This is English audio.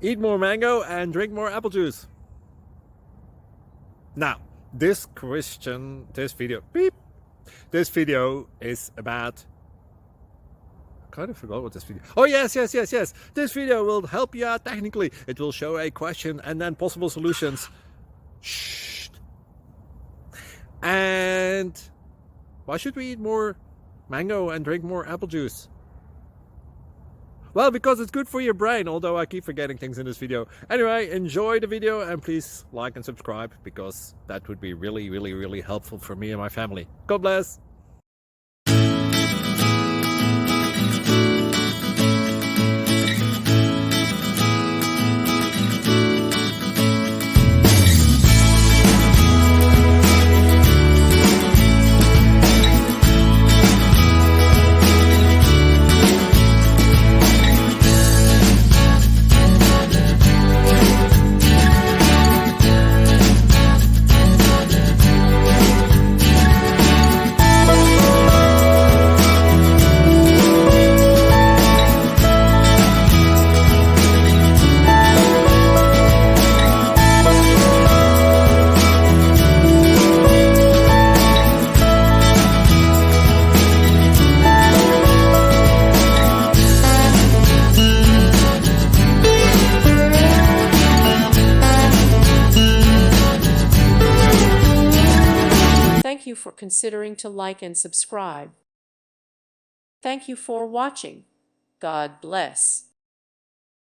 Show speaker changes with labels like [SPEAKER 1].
[SPEAKER 1] Eat more mango and drink more apple juice. Now, this video is about... I kind of forgot what this video... Oh, yes. This video will help you out technically. It will show a question and then possible solutions. Shh. And why should we eat more mango and drink more apple juice? Well, because it's good for your brain, although I keep forgetting things in this video. Anyway, enjoy the video and please like and subscribe, because that would be really helpful for me and my family. God bless!
[SPEAKER 2] Thank you for considering to like and subscribe. Thank you for watching. God bless.